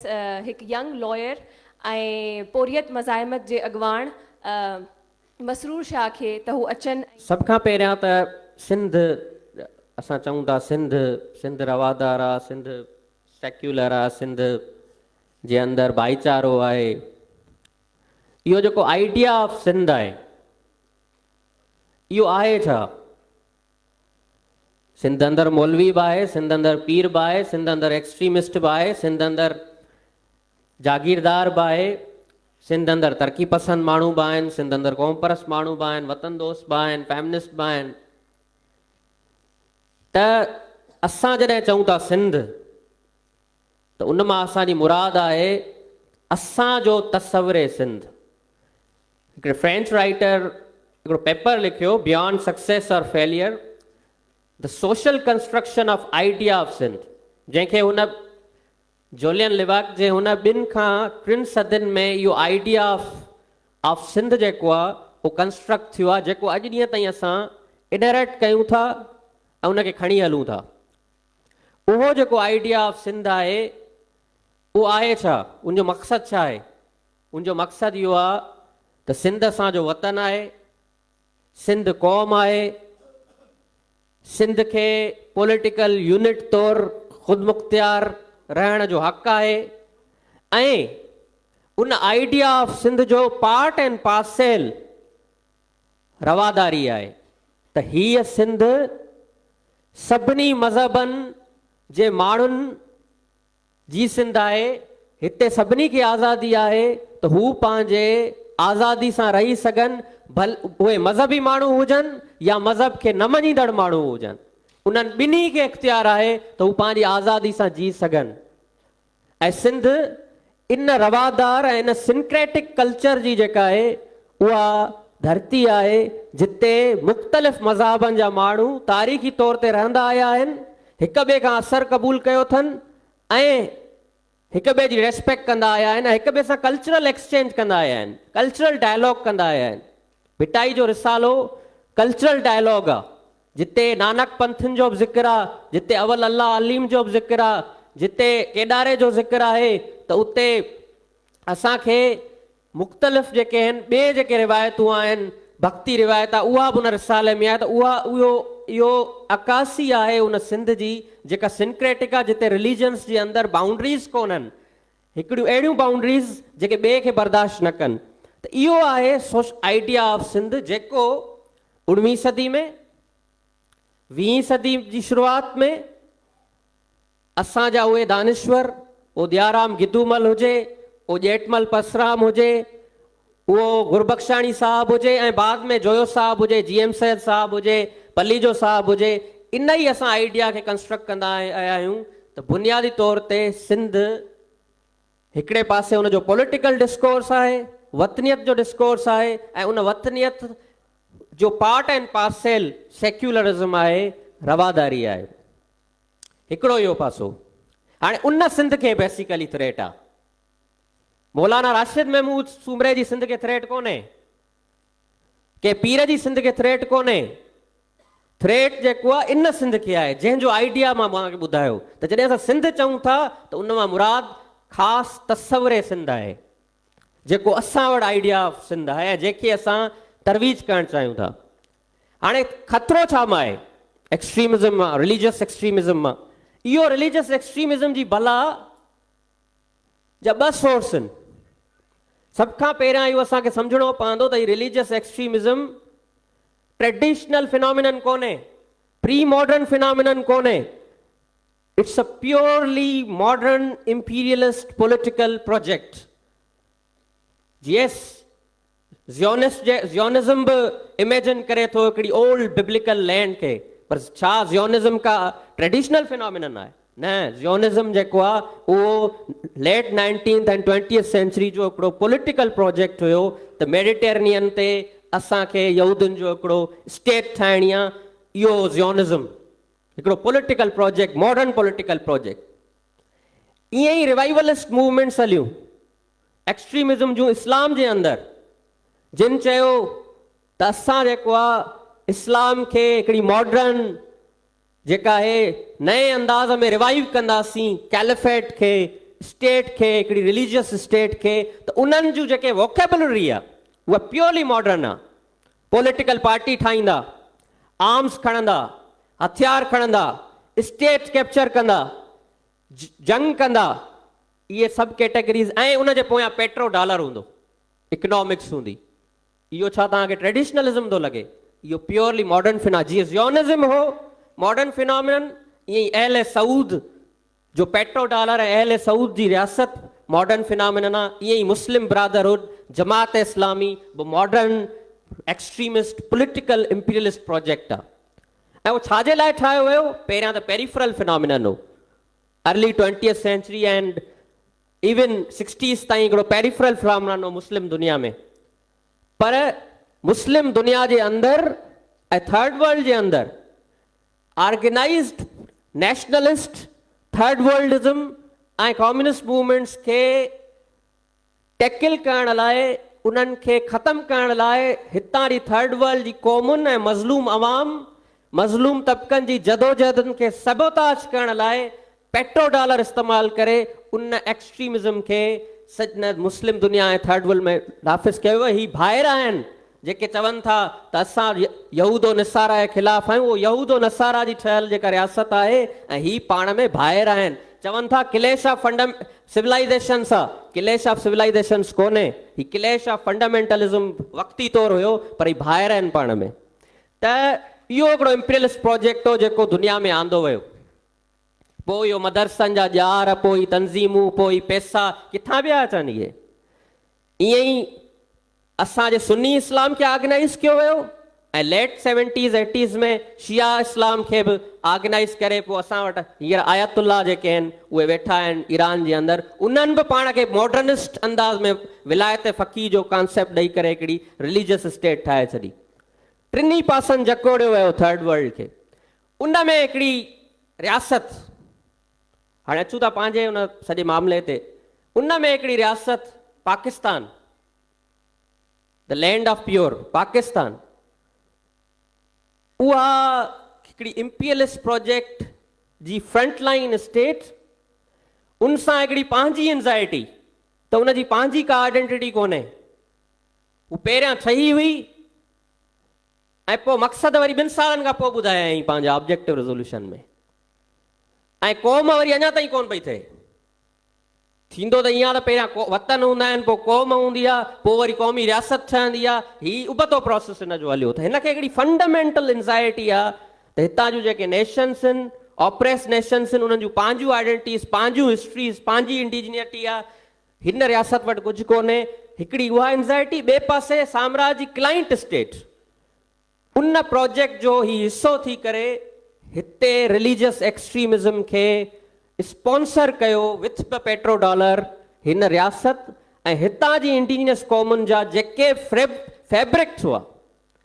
हिकु young lawyer ऐं पोरियत मज़ाहिमत जे अॻवान मसरूर शाह खे त हू अचनि। सभ खां पहिरियां त सिंध असां चऊं था सिंध रवादार आहे, सिंध सेक्युलर आहे, सिंध जे अंदरि भाईचारो आहे। इहो जेको आइडिया ऑफ सिंध आहे इहो आहे छा? सिंध अंदरि मौलवी बि आहे, सिंध अंदरि पीर बि आहे, सिंध अंदरि एक्सट्रीमिस्ट बि आहे, सिंध अंदरि जागीरदार बि आहे, सिंध अंदरि तरक़ी पसंद माण्हू बि आहिनि, सिंध अंदरि क़ौम परस्त माण्हू बि आहिनि, वतन दोस्त बि आहिनि, फेमिनिस्ट बि आहिनि। त असां जॾहिं चऊं था सिंध त उन मां असांजी मुराद आहे असांजो तसवुर सिंध। हिकिड़े फ्रेंच राइटर हिकिड़ो पेपर लिखियो, बियॉन्ड सक्सेस और failure the social construction of idea of Sindh, जंहिंखे हुन जोलियन लिवाक जे हुन ॿिनि खां टिनि सदियुनि में इहो आइडिया ऑफ सिंध जेको आहे उहो कंस्ट्रक्ट थियो आहे, जेको अॼु ॾींहं ताईं असां इनरेक्ट कयूं था ऐं उनखे खणी हलूं था। उहो जेको आइडिया ऑफ सिंध आहे उहो आहे छा? उनजो मक़सदु छा आहे? उनजो मक़सदु इहो आहे त सिंध असांजो वतन आहे, सिंध क़ौम आहे, सिंध खे पॉलिटिकल यूनिट तौरु ख़ुदमुख्तियार रहण जो हक़ आहे ऐं उन आइडिया ऑफ सिंध जो पार्ट एंड पार्सेल रवादारी आहे। त हीअ सिंध सभिनी मज़हबनि जे माण्हुनि जी सिंध आहे। हिते सभिनी खे आज़ादी आहे त हू पंहिंजे आज़ादी सां रही सघनि, भल उहे मज़हबी माण्हू हुजनि या मज़हब खे न मञींदड़ माण्हू हुजनि। उन्हनि ॿिन्ही खे इख़्तियार आहे त हू पंहिंजी आज़ादी सां जी सघनि। ऐं सिंध इन रवादार ऐं इन सिंक्रेटिक कल्चर जी जेका आहे उहा धरती आहे जिते मुख़्तलिफ़ मज़हबनि जा माण्हू तारीख़ी तौर ते रहंदा आया आहिनि, हिक ॿिए खां असरु क़बूल कयो अथनि ऐं हिक ॿिए जी रेस्पेक्ट कंदा आया आहिनि, हिक ॿिए सां कल्चरल एक्सचेंज कंदा आया आहिनि, कल्चरल डायलॉग कंदा आया आहिनि। भिटाई जो रिसालो कल्चरल डायलॉग आहे, जिते नानक पंथनि जो बि ज़िक्र आहे, जिते अवल अल्लाह अलीम जो बि ज़िक्र आहे, जिते केदारे जो ज़िक्र आहे, त उते असांखे मुख़्तलिफ़ जेके आहिनि ॿिए जेके रिवायतूं आहिनि, भक्ति रिवायत आहे, उहा बि उन रिसाले में आहे। त इहो अकासी आहे उन सिंध जी जेका सिंक्रेटिक आहे, जिते रिलीजन्स जे अंदरि बाउंड्रीज़ कोन्हनि, हिकिड़ियूं अहिड़ियूं बाउंड्रीज़ जेके ॿिए खे बर्दाश्त न कनि। त इहो आहे आइडिया ऑफ सिंध जेको 19वीं सदी में 20वीं सदी जी शुरूआति में असांजा उहे दानिश्वर, उहो दयाराम गिदूमल हुजे, उहो जेठमल परसराम हुजे, उहो गुरबख्शाणी साहब हुजे ऐं बाद में जोयो साहब हुजे, GM सैद साहब हुजे, पलीजो साहब हुजे, इन ई असां आइडिया खे कंस्ट्रक्ट कंदा आया आहियूं। त बुनियादी तौर ते सिंध हिकिड़े पासे हुनजो पॉलिटिकल डिस्कोर्स आहे, वतनियत जो डिस्कोर्स आहे ऐं उन वतनियत जो पार्ट एंड पार्सेल सेक्युलरिज़म आहे, रवादारी आहे। हिकिड़ो इहो पासो। हाणे उन सिंध खे बेसिकली थ्रेट आहे। मौलाना राशिद महमूद सूमरे जी सिंध खे थ्रेट कोन्हे, के पीर जी सिंध खे थ्रेट कोन्हे। थ्रेट जेको आहे इन सिंध खे आहे, जंहिंजो आइडिया मां तव्हांखे ॿुधायो। त जॾहिं असां सिंध चऊं था त उन मां मुराद ख़ासि तसवुर सिंध आहे, जेको असां वटि आइडिया ऑफ सिंध आहे ऐं जंहिंखे असां तरवीज करणु चाहियूं था। हाणे ख़तरो छा मां आहे? एक्सट्रीमिज़म मां, रिलीजियस एक्सट्रीमिज़म मां। इहो रिलीजियस एक्सट्रीमिज़म जी बला जा ॿ सोर्स आहिनि। सभ खां पहिरियां इहो असांखे सम्झणो पवंदो त हीउ रिलीजियस एक्सट्रीमिज़म ट्रेडिशनल फिनोमिनन कोन्हे, प्री मॉडर्न फिनोमिनन कोन्हे। It's a purely modern imperialist political project. Yes, Zionism बि इमेजिन करे थो हिकिड़ी ओल्ड बिब्लिकल लैंड खे, पर छा ज़ियोनिज़म का ट्रेडिशनल फिनोमिनन आहे? न, ज़ियोनिज़म जेको आहे उहो late 19th and 20th sanctuary जो हिकिड़ो पॉलिटिकल प्रोजेक्ट हुयो त मेडिटेरेनियन ते असांखे यहूदियुनि जो हिकिड़ो स्टेट ठाहिणी आहे। इहो ज़ियोनिज़म हिकिड़ो political project, modern political project. ईअं ई रिवाइवलिस्ट मूवमेंट्स हलियूं एक्सट्रीमिज़म जूं इस्लाम जे अंदरि, जिन चयो त असां जेको आहे इस्लाम खे हिकिड़ी मॉडर्न जेका आहे नए अंदाज़ में रिवाइव कंदासीं, कैलिफेट खे स्टेट खे, हिकिड़ी रिलीजियस स्टेट खे, त उन्हनि जूं जेके वोकेबुलरी आहे उहा प्योरली मॉडर्न आहे। पॉलिटिकल पार्टी ठाहींदा, आर्म्स खणंदा, हथियार खणंदा, स्टेट कैप्चर कंदा, जंग कंदा, इहे सभु कैटेगरीज़, ऐं उन जे पोयां पेट्रो डॉलर हूंदो, इकोनॉमिक्स हूंदी। इहो छा तव्हांखे ट्रेडिशनलिज़म थो लॻे? इहो प्योरली मॉडर्न फिना, जीअं ज़ियोनिज़म हो मॉडर्न फिनोमिनन, ईअं ई अहले सऊद जो पेट्रो डॉलर ऐं अहले सऊद जी रियासत मॉडर्न फिनोमिनन आहे। ईअं ई मुस्लिम ब्रदरहुड, जमात इस्लामी बि modern extremist political imperialist project आहे। ऐं उहो छाजे लाइ ठाहियो वियो? पहिरियां त पेरिफरल फिनोमिनन हो, early 20th century and even 60s ताईं हिकिड़ो पेरिफरल फिनोमिनन हो मुस्लिम दुनिया में। पर मुस्लिम दुनिया जे अंदरि ऐं थर्ड वर्ल्ड जे अंदरि ऑर्गेनाइज्ड नेशनलिस्ट थर्ड वर्ल्डिज़म ऐं कम्युनिस्ट मूवमेंट्स खे टैकल करण लाइ, उन्हनि खे ख़तमु करण लाइ हितां जी थर्ड वर्ल्ड जी क़ौमुनि ऐं मज़लूम अवाम, मज़लूम तबक़नि जी जदोजहदनि खे सबोताज करण लाइ पेट्रो डॉलर इस्तेमालु करे उन एक्सट्रीमिज़म खे सॼ मुस्लिम दुनिया ऐं थर्ड वर्ल्ड में नाफ़िज़ कयो। ही भाइर आहिनि जेके चवनि था त असां यहूदो नसारा जे ख़िलाफ़ आहियूं। उहो यहूदो नसारा जी ठहियल जेका रियासत आहे ऐं ही पाण में भाइर आहिनि। चवनि था क्लेश ऑफ सिविलाइज़ेशन्स आहे, क्लेश ऑफ सिविलाइज़ेशन्स कोन्हे, ही क्लेश ऑफ फंडामेंटलिज़म वक़्ती तौरु हुयो, पर ही भाइर आहिनि पाण में। त इहो हिकिड़ो इंपीरियलिस्ट प्रोजेक्ट हो जेको दुनिया में आंदो वियो। पोइ इहो मदरसनि जा ॼार, पोइ तंज़ीमूं, पोइ पैसा किथां पिया अचनि? इहे ईअं ई असांजे सुन्नी इस्लाम खे ऑर्गेनाइज़ कयो वियो ऐं लेट 70s 80s में शिया इस्लाम खे बि ऑर्गेनाइज़ करे पोइ असां वटि हींअर आयतुल्ला जेके आहिनि उहे वेठा आहिनि ईरान जे अंदरि। उन्हनि बि पाण खे मॉडर्निस्ट अंदाज़ में विलायत फ़क़ीह जो कॉन्सेप्ट ॾेई करे हिकिड़ी रिलीजियस स्टेट ठाहे छॾी। टिनी पासनि जकोड़ियो वियो थर्ड वर्ल्ड खे। उन में हिकिड़ी रियासत, हाणे अचूं था पंहिंजे उन सॼे मामले ते, उन में हिकिड़ी रियासत Pakistan, the land of pure Pakistan, उहा हिकिड़ी इंपीरियलिस्ट प्रोजेक्ट जी फ्रंट लाइन स्टेट, उन सां हिकिड़ी पंहिंजी एंज़ाइटी, त उन जी पंहिंजी का आइडेंटिटी कोन्हे। हू पहिरियां ठही हुई ऐं पोइ मक़सदु वरी 2 सालनि खां पोइ ॿुधायईं पंहिंजा ऑब्जेक्टिव रेज़ोल्यूशन में, ऐं क़ौम वरी अञा ताईं कोन पई थिए। थींदो त ईअं त पहिरियां वतन हूंदा आहिनि, पोइ क़ौम हूंदी आहे, पोइ वरी क़ौमी रियासत ठहंदी आहे। हीउ उबतो प्रोसेस हिन जो हलियो। त हिनखे हिकिड़ी फंडामेंटल एंज़ाइटी आहे त हितां जूं जेके नेशन्स आहिनि, ऑपरेस नेशन्स आहिनि, उन्हनि जूं पंहिंजूं आइडेंटिटीज़, पंहिंजूं हिस्ट्रीज़, पंहिंजी इंडिजिनिटी आहे। हिन रियासत वटि कुझु कोन्हे। हिकिड़ी उहा एंज़ाइटी, ॿिए पासे साम्राज्य क्लाइंट स्टेट, उन प्रोजेक्ट जो ही हिसो थी करे हिते रिलीजियस एक्सट्रीमिज़म खे स्पॉन्सर कयो विथ द पेट्रो डॉलर हिन रियासत, ऐं हितां जी इंडिजिनियस क़ौमुनि जा जेके फैब्रिक्स हुआ,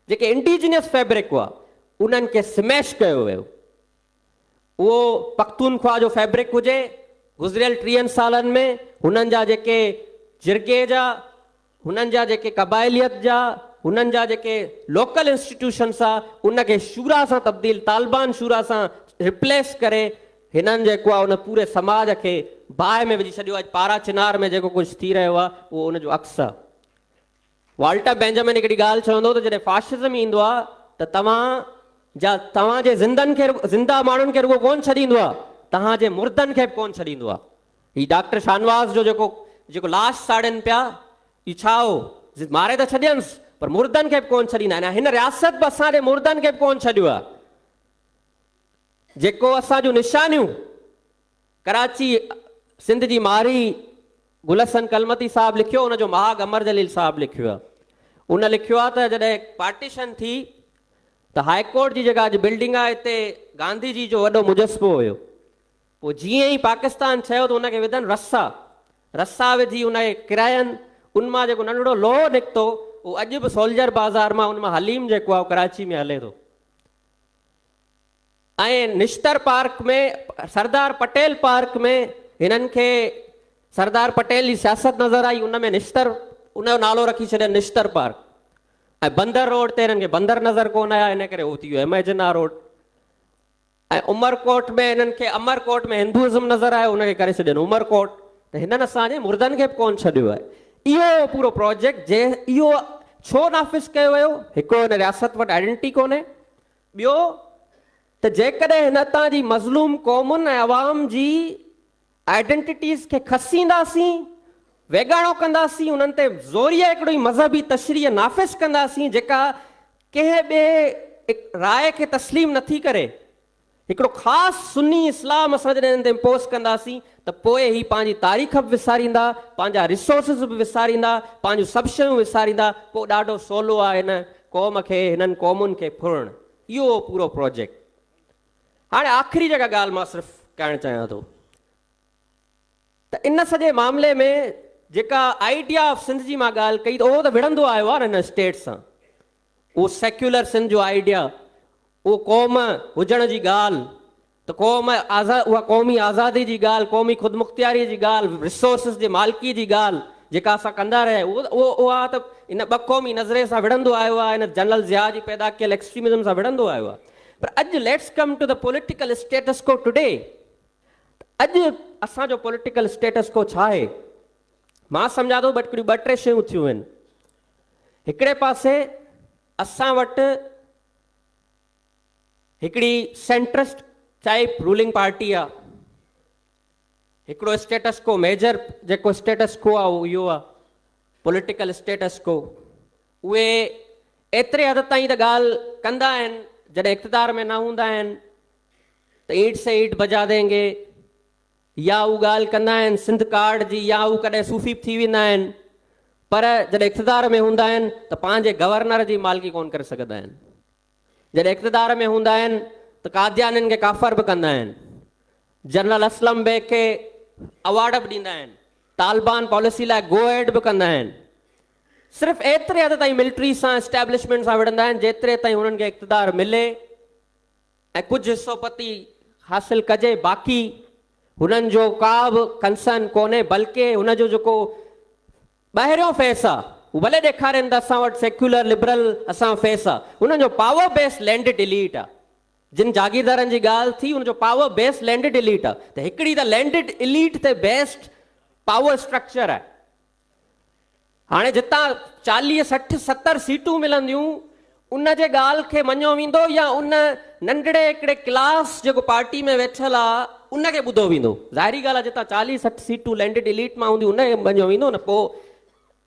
जेके इंडिजिनियस फैब्रिक हुआ, उन्हनि खे स्मैश कयो वियो। उहो पख्तूनख्वा जो फैब्रिक हुजे, गुज़िरियल 30 सालनि में हुननि जा जेके जिरगे जा, हुननि जा जेके क़बाइलियत जा, हुननि जा जेके लोकल इंस्टीट्यूशन्स आहे, उनखे शूरा सां तब्दील, तालिबान शूरा सां रिप्लेस करे हिननि जेको आहे उन पूरे समाज खे बाहि में विझी छॾियो। अॼु पारा चिनार में जेको कुझु थी रहियो आहे उहो उनजो अक्स आहे। वाल्टर बेंजामिन हिकिड़ी ॻाल्हि चवंदो त जॾहिं फाशिज़म ईंदो आहे त तव्हांजे ज़िंदा माण्हुनि खे रुॻो कोन छॾींदो आहे, तव्हांजे मुर्दनि खे बि कोन छॾींदो आहे। हीउ डॉक्टर शानवाज़ जो जेको लाश साड़नि पिया, हीउ छा हो? मारे त छॾियनिसि पर मुर्दनि खे बि कोन छॾींदा आहिनि। हिन रियासत बि असांजे मुर्दनि खे बि कोन छॾियो आहे। जेको असांजूं निशानियूं, कराची सिंध जी मारी गुलहसन कलमती साहिबु लिखियो, उनजो महाग अमर जलील साहिबु लिखियो आहे। उन लिखियो आहे त जॾहिं पार्टीशन थी त हाईकोर्ट जी जेका अॼु बिल्डिंग आहे, हिते गांधी जी जो वॾो मुजस्बो हुयो। पोइ जीअं ई पाकिस्तान चयो त उनखे विधनि रसा विझी उनखे किरायनि। उनमां जेको नंढड़ो लोहो निकितो उहो अॼु बि सोल्जर बाज़ार मां, उनमां हलीम जेको आहे कराची में हले थो। ऐं निश्तर पार्क में, सरदार पटेल पार्क में हिननि खे सरदार पटेल जी सियासत नज़र आई। उन में निश्तर, उनजो नालो रखी छॾियनि निश्तर पार्क। ऐं बंदर रोड ते हिननि खे बंदर नज़र कोन आया, हिन करे उहो थी वियो इमेजिना रोड। ऐं उमरकोट में हिननि खे अमरकोट में हिंदुइज़म नज़र आयो, उनखे करे छॾियनि उमरकोट। त हिननि असांजे मुर्दनि खे बि कोन छॾियो आहे। इहो पूरो प्रोजेक्ट जे इहो छो नाफ़िज़ कयो वियो, हिकिड़ो हिन रियासत वटि आइडेंटिटी कोन्हे, ॿियो त जेकॾहिं हिन तां जी मज़लूम क़ौमुनि ऐं अवाम जी आइडेंटिटीज़ खे खसींदासीं, वेगाड़ो कंदासीं, उन्हनि ते ज़ोरीअ हिकिड़ी मज़हबी तशरीह नाफ़िज़ कंदासीं जेका कंहिं ॿिए राय खे तस्लीम नथी करे, हिकिड़ो ख़ासि सुन्नी इस्लाम असां जॾहिं हिन ते इम्पोज़ कंदासीं त पोइ ही पंहिंजी तारीख़ बि विसारींदा, पंहिंजा रिसोर्सिस बि विसारींदा, पंहिंजूं सभु शयूं विसारींदा, पोइ ॾाढो सवलो आहे हिन क़ौम खे, हिननि क़ौमुनि खे फुरणु। इहो पूरो प्रोजेक्ट। हाणे आख़िरी जेका ॻाल्हि मां सिर्फ़ु करणु चाहियां थो त इन सॼे मामले में जेका आइडिया ऑफ सिंध जी मां ॻाल्हि कई त उहो त विढ़ंदो आयो आहे न हिन स्टेट सां। उहो सेक्युलर सिंध जो आइडिया, उहो क़ौम हुजण जी ॻाल्हि, त क़ौम उहा क़ौमी आज़ादी जी ॻाल्हि, क़ौमी ख़ुदमुख़्तियारी जी ॻाल्हि, रिसोर्सिस जे मालिकी जी ॻाल्हि जेका असां कंदा रहिया, उहा त इन ॿ क़ौमी नज़रे सां विढ़ंदो आयो आहे, हिन जनरल ज़िया जी पैदा कयल एक्सट्रीमिज़म सां विढ़ंदो आयो आहे। पर अॼु let's come to the political status को टुडे। अॼु असांजो पॉलिटिकल स्टेटस को छा आहे? मां सम्झां थो हिकिड़ियूं ॿ टे शयूं थियूं आहिनि। हिकिड़े पासे असां वटि हिकिड़ी सेंट्रिस्ट टाइप रूलिंग पार्टी आहे, हिकिड़ो स्टेटस को मेजर जेको स्टेटस को आहे उहो इहो आहे पॉलिटिकल स्टेटस को। उहे एतिरे हद ताईं त ॻाल्हि कंदा आहिनि, जॾहिं इक़्तिदार में न हूंदा आहिनि त ईंट से ईंट बजा देंगे, या उहा ॻाल्हि कंदा आहिनि सिंध कार्ड जी, या उहे कॾहिं सूफ़ी थी वेंदा आहिनि, पर जॾहिं इक़्तिदार में हूंदा आहिनि त पंहिंजे गवर्नर जी मालिकी कोन करे सघंदा आहिनि। जॾहिं इक़्तिदार में हूंदा आहिनि त कादियानियुनि खे काफ़र बि कंदा आहिनि, जनरल असलम बेग खे अवार्ड बि ॾींदा आहिनि, तालिबान पॉलिसी लाइ गो एड बि कंदा आहिनि। सिर्फ़ु एतिरे हद ताईं मिलिट्री सां एस्टेब्लिशमेंट सां विढ़ंदा आहिनि जेतिरे ताईं हुननि खे इक़्तिदार मिले ऐं कुझु हिसोपति हासिलु कजे, बाक़ी हुननि जो का बि कंसर्न कोन्हे। बल्कि हुनजो जेको ॿाहिरियों फेस आहे हू भले ॾेखारनि त असां वटि सेक्युलर लिबरल असां फेस आहे, हुननि जो पावर बेस्ड लैंडेड एलीट आहे। जिन जागीरदारनि जी ॻाल्हि थी हुनजो पावर बेस्ड लैंडेड एलीट आहे, त हिकिड़ी त लैंडेड एलीट ते बेस्ड पावर स्ट्रक्चर आहे। हाणे जितां 40, 60, 70 सीटूं मिलंदियूं उन जे ॻाल्हि खे मञियो वेंदो या उन नंढड़े हिकिड़े क्लास जेको पार्टी में वेठल आहे उनखे ॿुधो वेंदो? ज़ाहिरी ॻाल्हि आहे जितां 40, 60 सीटूं लैंडेड एलीट मां हूंदियूं उनखे मञियो वेंदो न। पोइ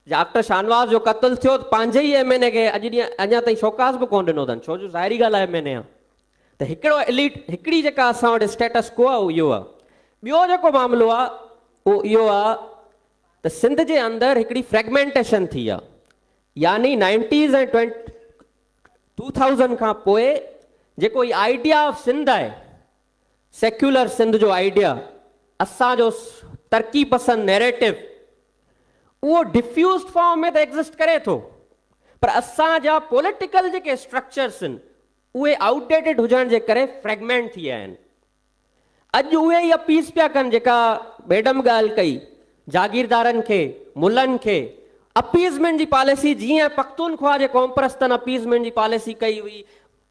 डॉक्टर शाहनवाज़ जो क़त्ल थियो त पंहिंजे ई MNA खे अॼु ॾींहुं अञा ताईं शौकास बि कोन ॾिनो अथनि, छो जो ज़ाहिरी ॻाल्हि आहे MNA आहे। त हिकिड़ो एलीट, हिकिड़ी जेका असां वटि स्टेटस को आहे उहो इहो आहे। ॿियो जेको मामिलो आहे उहो इहो आहे त सिंध जे अंदरि हिकिड़ी फ्रेगमेंटेशन थी आहे, यानी 90s ऐं 2000 खां पोइ जेको ई आइडिया ऑफ सिंध आहे, सेक्युलर सिंध जो आइडिया, असांजो तरक़ी पसंद नैरेटिव, उहो डिफ्यूज़्ड फॉर्म में त एग्ज़िस्ट करे थो, पर असांजा पॉलिटिकल जेके स्ट्रक्चर्स आहिनि उहे आउटडेटेड हुजण जे करे फ्रेगमेंट थी विया आहिनि। अॼु उहे ई अपील पिया कनि जेका मैडम ॻाल्हि कई, जागीरदारनि खे, मुलनि खे अपीज़मेंट जी पॉलिसी, जीअं पख्तूनख्वा जे क़ौम परस्तनि अपीज़मेंट जी पॉलिसी कई हुई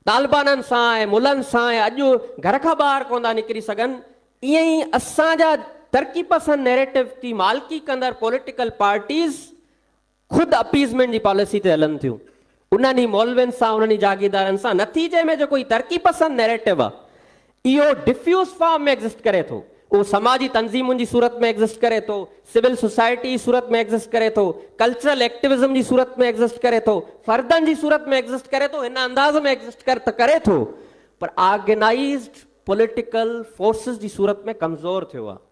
तालिबाननि सां ऐं मुलनि सां, ऐं अॼु घर खां ॿाहिरि कोन था निकिरी सघनि, ईअं ई असांजा तरक़ी पसंद नैरेटिव की मालिकी कंदड़ पॉलिटिकल पार्टीज़ ख़ुदि अपीज़मेंट जी पॉलिसी ते हलनि थियूं, उन्हनि मौलवियुनि सां, उन्हनि जागीरदारनि सां। नतीजे में जेको तरक़ी पसंद नैरेटिव आहे इहो डिफ्यूज़ फॉर्म में एग्ज़िस्ट करे थो, उहो समाजी तंज़ीमुनि जी सूरत में एग्ज़िस्ट करे थो, सिविल सोसाइटी जी सूरत में एग्ज़िस्ट करे थो, कल्चरल एक्टिविज़म जी सूरत में एग्ज़िस्ट करे थो, फर्दनि जी सूरत में एग्ज़िस्ट करे थो, हिन अंदाज़ में एग्ज़िस्ट करे थो, पर ऑर्गेनाइज़्ड पॉलिटिकल फोर्सिस जी सूरत में कमज़ोर थियो आहे।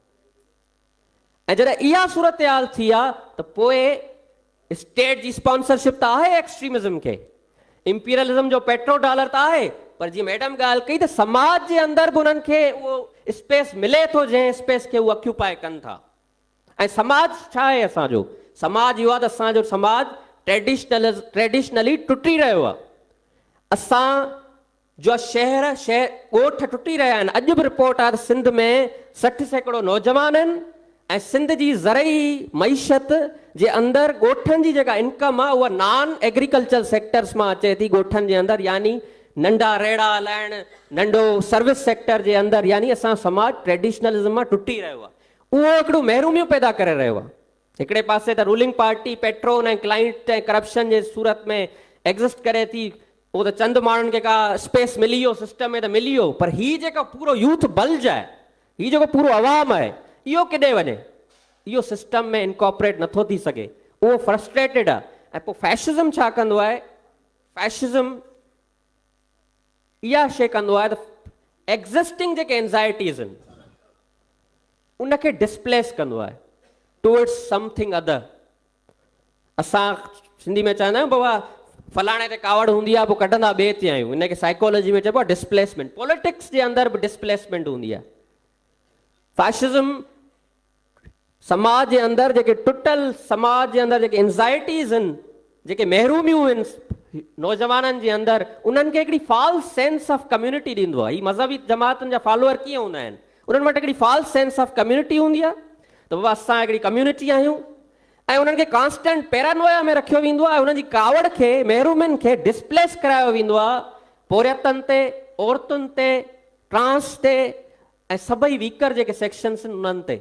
ऐं जॾहिं इहा सूरत हाल थी आहे त पोइ स्टेट जी स्पॉन्सरशिप त आहे एक्सट्रीमिज़म खे, इंपीरियलिज़म जो पेट्रो डॉलर त आहे, पर जीअं मैडम ॻाल्हि कई त समाज जे अंदरि बि उन्हनि खे उहो स्पेस मिले थो जंहिं स्पेस खे उहे ऑक्यूपाए कनि था। ऐं समाज छा आहे असांजो? समाज इहो आहे त असांजो समाज ट्रेडिशनली टुटी रहियो आहे। असां जो शहर ॻोठ टुटी रहिया आहिनि। अॼु बि रिपोर्ट आहे त सिंध में 60% नौजवान आहिनि ऐं सिंध जी ज़रई मईशत जे अंदरि ॻोठनि जी जेका इनकम आहे उहा नॉन एग्रीकल्चर सेक्टर्स मां अचे थी ॻोठनि जे अंदरि, यानी नंढा रेड़ा हलाइण, नंढो सर्विस सेक्टर जे अंदरि, यानी असां समाज ट्रेडिशनलिज़म मां टुटी रहियो आहे। उहो हिकिड़ो महिरूमियूं पैदा करे रहियो आहे। हिकिड़े पासे त रूलिंग पार्टी पेट्रोन ऐं क्लाइंट ऐं करप्शन जे सूरत में एग्ज़िस्ट करे थी, उहो त चंद माण्हुनि खे का स्पेस मिली वियो सिस्टम में त मिली वियो, पर हीउ जेको पूरो यूथ बल्ज आहे, हीउ जेको पूरो अवाम आहे, इहो केॾे वञे? इहो सिस्टम में इनकॉपरेट नथो थी सघे, उहो फ्रस्ट्रेटेड आहे। ऐं पोइ फैशिज़म छा कंदो आहे? फैशिज़म इहा शइ कंदो आहे त एग्ज़िस्टिंग जेके एंज़ाइटीज़ आहिनि उनखे डिस्प्लेस कंदो आहे टुवर्ड्स समथिंग अदर। असां सिंधी में चवंदा आहियूं बाबा फलाणे ते कावड़ हूंदी आहे, पोइ कढंदा ॿिए ते आहियूं, इनखे साइकोलॉजी में चइबो आहे डिस्प्लेसमेंट। पॉलिटिक्स जे अंदरि बि डिस्प्लेसमेंट हूंदी आहे। फैशिज़म समाज जे अंदरि जेके टुटल समाज जे अंदरि जेके एंज़ाइटीज़ आहिनि, जेके महरूमियूं आहिनि नौजवाननि जे अंदरि, उन्हनि खे हिकिड़ी फॉल्स सेंस ऑफ कम्युनिटी ॾींदो आहे। हीअ मज़हबी जमातुनि जा फॉलोअर कीअं हूंदा आहिनि? उन्हनि वटि हिकिड़ी फॉल्स सेंस ऑफ कम्युनिटी हूंदी आहे त बाबा असां हिकिड़ी कम्युनिटी आहियूं, ऐं उन्हनि खे कॉन्स्टेंट पैरानोया में रखियो वेंदो आहे। उन्हनि जी कावड़ खे, महरूमियुनि खे डिस्प्लेस करायो वेंदो आहे पोरियतनि ते, औरतुनि ते, ट्रांस ते ऐं सभई वीकर जेके सेक्शन्स आहिनि उन्हनि ते।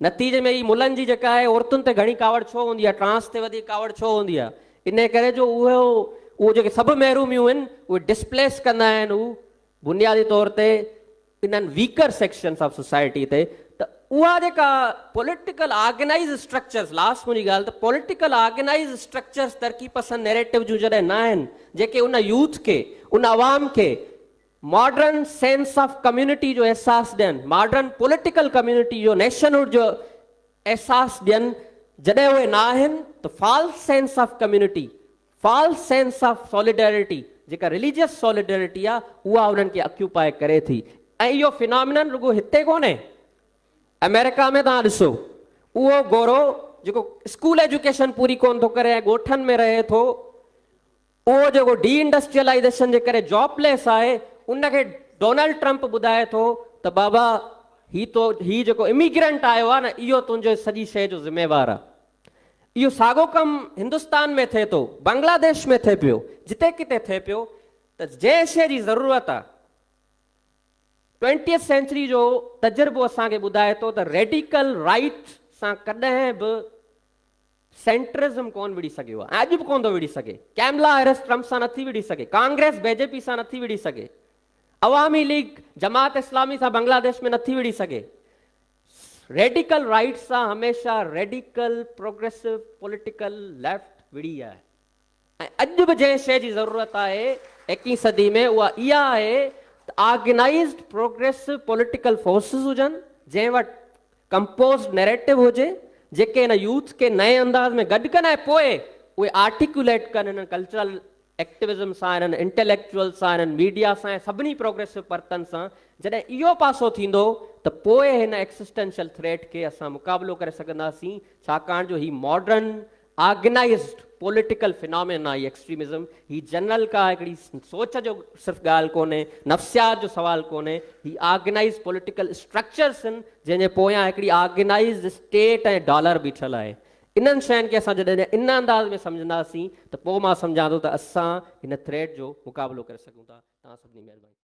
नतीजे में ई मुलनि जी जेका आहे, औरतुनि ते घणी कावड़ छो हूंदी आहे, ट्रांस ते वधीक कावड़ छो हूंदी आहे? इन करे जो उहो जेके सभु महरूमियूं आहिनि उहे डिस्प्लेस कंदा आहिनि हू बुनियादी तौर ते इन्हनि वीकर सेक्शन्स ऑफ सोसाइटी ते। त उहा जेका पॉलिटिकल ऑर्गेनाइज़ स्ट्रक्चर्स, लास्ट मुंहिंजी ॻाल्हि, त पॉलिटिकल ऑर्गेनाइज़ स्ट्रक्चर्स तरक़ी पसंदि नैरेटिव जूं जॾहिं न आहिनि, जेके उन यूथ खे, उन अवाम खे मॉडर्न सेंस ऑफ कम्युनिटी जो अहसासु ॾियनि, मॉडर्न पॉलिटिकल कम्युनिटी जो, नेशनहुड जो अहसासु ॾियनि, जॾहिं उहे न आहिनि त false sense of community, false sense of solidarity, जेका रिलीजियस सॉलिडेरिटी आहे, उहा उन्हनि खे ऑक्यूपाए करे थी। ऐं इहो फिनोमिनन रुगो हिते कोन्हे, अमेरिका में तव्हां ॾिसो, उहो गोरो जेको स्कूल एजुकेशन पूरी कोन थो करे ऐं ॻोठनि में रहे थो, उहो जेको डी इंडस्ट्रियलाइज़ेशन जे करे जॉबलेस आहे, उनखे डोनाल्ड ट्रंप ॿुधाए थो त बाबा हीउ जेको इमिग्रेंट आयो आहे न, इहो तुंहिंजो सॼी शइ जो ज़िम्मेवारु आहे। इहो साॻियो कमु हिंदुस्तान में थिए थो, बांग्लादेश में थिए पियो, जिते किथे थिए पियो। त जंहिं शइ जी ज़रूरत आहे, 20th सेंचुरी जो तजुर्बो असांखे ॿुधाए थो त रेडिकल राइट सां कॾहिं बि सेंट्रिज़म कोन विड़ी सघियो आहे, अॼु बि कोन थो विड़ी सघे। कैमला हैरिस ट्रंप सां नथी विड़ी सघे, कांग्रेस बीजेपी सां नथी विड़ी सघे, अवामी लीग जमात इस्लामी सां बांग्लादेश में नथी विड़ी सघे। रेडिकल राइट सां हमेशह रेडिकल प्रोग्रेसिव पॉलिटिकल लेफ्ट विड़ी आहे। ऐं अॼु बि जंहिं शइ जी ज़रूरत आहे 21वीं सदी में, उहा इहा आहे त ऑर्गेनाइज़्ड प्रोग्रेसिव पॉलिटिकल फोर्सिस हुजनि, जंहिं वटि कंपोज़्ड नैरेटिव हुजे, जेके हिन यूथ खे नए अंदाज़ में गॾु कनि ऐं पोइ उहे आर्टिकुलेट कनि हिन कल्चरल एक्टिविज़म सां, हिननि इंटेलेक्चुअल सां, हिननि मीडिया सां, ऐं सभिनी प्रोग्रेसिव पर्तन सां। जॾहिं इहो पासो थींदो त पोइ हिन एक्सिस्टेंशियल थ्रेट खे असां मुक़ाबिलो करे सघंदासीं, छाकाणि जो ही मॉडर्न ऑर्गेनाइज़्ड पॉलिटिकल फिनोमेना, ही एक्सट्रीमिज़म, ही जनरल का हिकिड़ी सोच जो सिर्फ़ु ॻाल्हि कोन्हे, नफ़्सियात जो सुवालु कोन्हे, ही ऑर्गेनाइज़ पॉलिटिकल स्ट्रक्चर्स आहिनि जंहिंजे पोयां हिकिड़ी ऑर्गेनाइज़्ड स्टेट ऐं डॉलर बीठल आहे। इन्हनि शयुनि खे असां जॾहिं इन अंदाज़ में सम्झंदासीं त पोइ मां सम्झां थो त असां हिन थ्रेट जो मुक़ाबिलो करे सघूं था। तव्हां सभिनी महिरबानी।